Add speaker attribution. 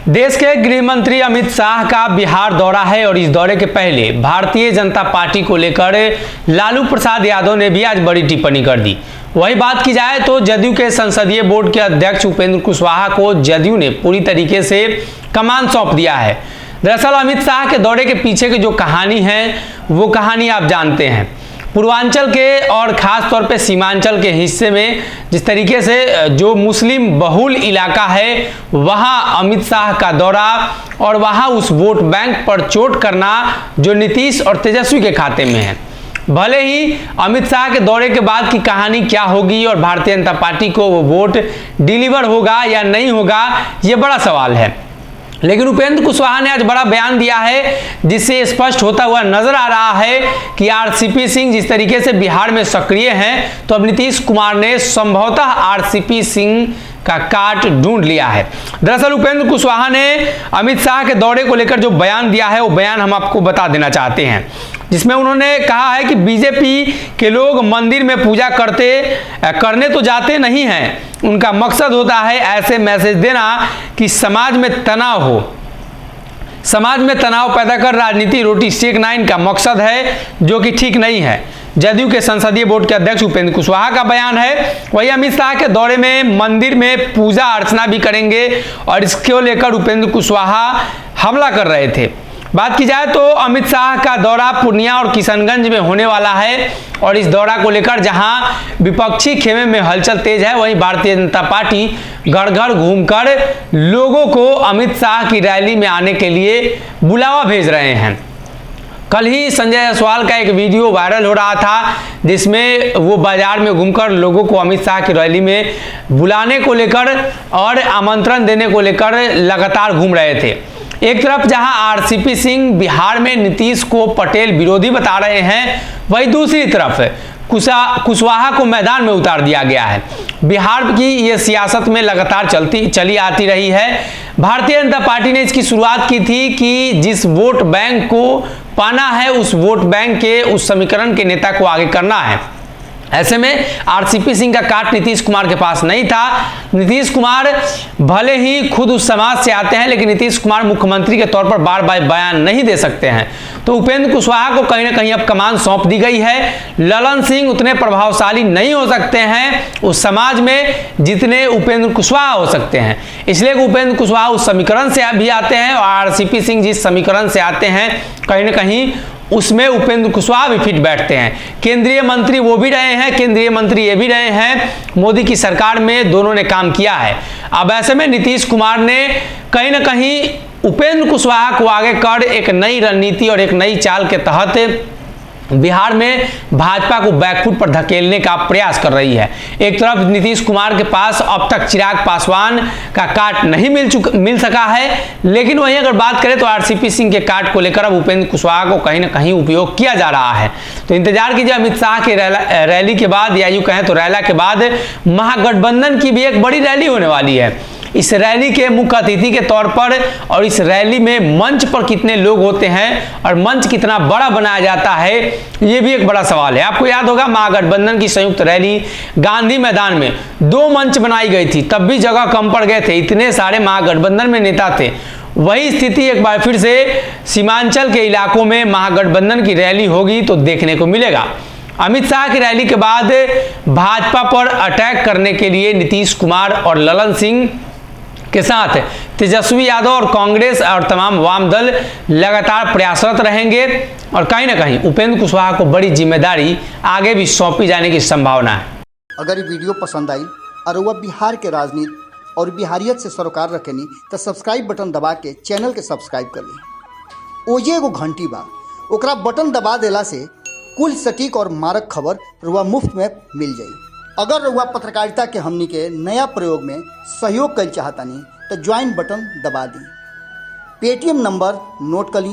Speaker 1: देश के गृह मंत्री अमित शाह का बिहार दौरा है और इस दौरे के पहले भारतीय जनता पार्टी को लेकर लालू प्रसाद यादव ने भी आज बड़ी टिप्पणी कर दी। वही बात की जाए तो जदयू के संसदीय बोर्ड के अध्यक्ष उपेंद्र कुशवाहा को जदयू ने पूरी तरीके से कमान सौंप दिया है। दरअसल अमित शाह के दौरे के पीछे की जो कहानी है वो कहानी आप जानते हैं। पूर्वांचल के और ख़ास तौर पे सीमांचल के हिस्से में जिस तरीके से जो मुस्लिम बहुल इलाका है वहाँ अमित शाह का दौरा और वहाँ उस वोट बैंक पर चोट करना जो नीतीश और तेजस्वी के खाते में है। भले ही अमित शाह के दौरे के बाद की कहानी क्या होगी और भारतीय जनता पार्टी को वो वोट डिलीवर होगा या नहीं होगा ये बड़ा सवाल है, लेकिन उपेंद्र कुशवाहा ने आज बड़ा बयान दिया है जिससे स्पष्ट होता हुआ नजर आ रहा है कि आरसीपी सिंह जिस तरीके से बिहार में सक्रिय हैं तो अब नीतीश कुमार ने संभवतः आरसीपी सिंह का काट ढूंढ लिया है। दरअसल उपेंद्र कुशवाहा ने अमित शाह के दौरे को लेकर जो बयान दिया है वो बयान हम आपको बता देना चाहते हैं, जिसमें उन्होंने कहा है कि बीजेपी के लोग मंदिर में पूजा करने तो जाते नहीं हैं, उनका मकसद होता है ऐसे मैसेज देना कि समाज में तनाव हो, समाज में तनाव पैदा कर राजनीति रोटी सेकना इनका मकसद है, जो कि ठीक नहीं है। जदयू के संसदीय बोर्ड के अध्यक्ष उपेंद्र कुशवाहा का बयान है। वही अमित शाह के दौरे में मंदिर में पूजा अर्चना भी करेंगे और इसको लेकर उपेंद्र कुशवाहा हमला कर रहे थे। बात की जाए तो अमित शाह का दौरा पूर्णिया और किशनगंज में होने वाला है और इस दौरा को लेकर जहां विपक्षी खेमे में हलचल तेज है वहीं भारतीय जनता पार्टी घर घर घूमकर लोगों को अमित शाह की रैली में आने के लिए बुलावा भेज रहे हैं। कल ही संजय जायसवाल का एक वीडियो वायरल हो रहा था जिसमें वो बाजार में घूमकर लोगों को अमित शाह की रैली में बुलाने को लेकर और आमंत्रण देने को लेकर लगातार घूम रहे थे। एक तरफ जहां आरसीपी सिंह बिहार में नीतीश को पटेल विरोधी बता रहे हैं, वहीं दूसरी तरफ कुशवाहा को मैदान में उतार दिया गया है। बिहार की ये सियासत में लगातार चली आती रही है। भारतीय जनता पार्टी ने इसकी शुरुआत की थी कि जिस वोट बैंक को पाना है उस वोट बैंक के उस समीकरण के नेता को आगे करना है। ऐसे में आरसीपी सिंह का काट नीतीश कुमार के पास नहीं था। नीतीश कुमार भले ही खुद उस समाज से आते हैं लेकिन नीतीश कुमार मुख्यमंत्री के तौर पर बार बार बयान नहीं दे सकते हैं, तो उपेंद्र कुशवाहा को कहीं ना कहीं अब कमान सौंप दी गई है। ललन सिंह उतने प्रभावशाली नहीं हो सकते हैं उस समाज में जितने उपेंद्र कुशवाहा हो सकते हैं, इसलिए उपेंद्र कुशवाहा उस समीकरण से भी आते हैं और आरसीपी सिंह जिस समीकरण से आते हैं कहीं ना कहीं उसमें उपेंद्र कुशवाहा भी फिट बैठते हैं। केंद्रीय मंत्री वो भी रहे हैं, केंद्रीय मंत्री ये भी रहे हैं, मोदी की सरकार में दोनों ने काम किया है। अब ऐसे में नीतीश कुमार ने कहीं ना कहीं उपेंद्र कुशवाहा को आगे कर एक नई रणनीति और एक नई चाल के तहत बिहार में भाजपा को बैकफुट पर धकेलने का प्रयास कर रही है। एक तरफ नीतीश कुमार के पास अब तक चिराग पासवान का काट नहीं मिल सका है, लेकिन वहीं अगर बात करें तो आरसीपी सिंह के काट को लेकर अब उपेंद्र कुशवाहा को कहीं ना कहीं उपयोग किया जा रहा है। तो इंतजार कीजिए अमित शाह के रैली के बाद या यूं कहें तो रैला के बाद महागठबंधन की भी एक बड़ी रैली होने वाली है। इस रैली के मुख्य अतिथि के तौर पर और इस रैली में मंच पर कितने लोग होते हैं और मंच कितना बड़ा बनाया जाता है ये भी एक बड़ा सवाल है। आपको याद होगा महागठबंधन की संयुक्त रैली गांधी मैदान में 2 मंच बनाई गई थी, तब भी जगह कम पड़ गए थे, इतने सारे महागठबंधन में नेता थे। वही स्थिति एक बार फिर से सीमांचल के इलाकों में महागठबंधन की रैली होगी तो देखने को मिलेगा। अमित शाह की रैली के बाद भाजपा पर अटैक करने के लिए नीतीश कुमार और ललन सिंह के साथ तेजस्वी यादव और कांग्रेस और तमाम वाम दल लगातार प्रयासरत रहेंगे और कहीं ना कहीं उपेंद्र कुशवाहा को बड़ी जिम्मेदारी आगे भी सौंपी जाने की संभावना है।
Speaker 2: अगर ये वीडियो पसंद आई और वह बिहार के राजनीति और बिहारियत से सरोकार रखेनी तो सब्सक्राइब बटन दबा के चैनल के सब्सक्राइब कर ली। ओजे एगो घंटी बा ओकरा बटन दबा देला से कुल सटीक और मारक खबर रुआ मुफ्त में मिल जाई। अगर रुआ पत्रकारिता के हमनी के नया प्रयोग में सहयोग कर चाहतानी तो ज्वाइन बटन दबा दी। पेटीएम नंबर नोट कर ली